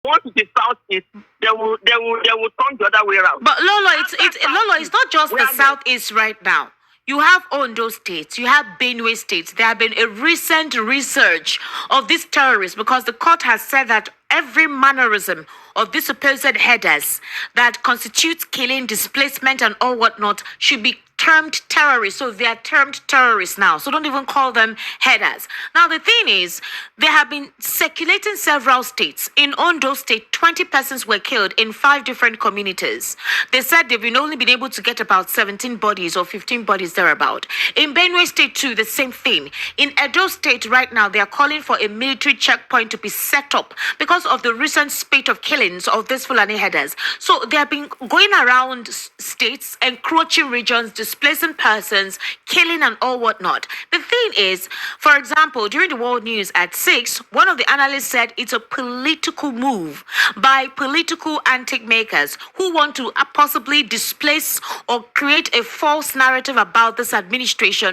Once it is southeast, they will turn the other way around. But Lolo, it's not just the southeast right now. You have Ondo State, you have Benue State. There have been a recent research of these terrorists because the court has said that every mannerism of these supposed headers that constitutes killing, displacement, and all whatnot should be termed terrorists. So they are termed terrorists now. So don't even call them headers. Now, the thing is, they have been circulating several states. In Ondo State, 20 persons were killed in 5 different communities. They said they've only been able to get about 17 bodies or 15 bodies thereabout. In Benue State, too, the same thing. In Edo State, right now, they are calling for a military checkpoint to be set up because of the recent spate of killings of these Fulani headers. So they have been going around states, encroaching regions, displacing persons, killing and all whatnot. The thing is, for example, during the world news at 6, one of the analysts said it's a political move by political antic makers who want to possibly displace or create a false narrative about this administration.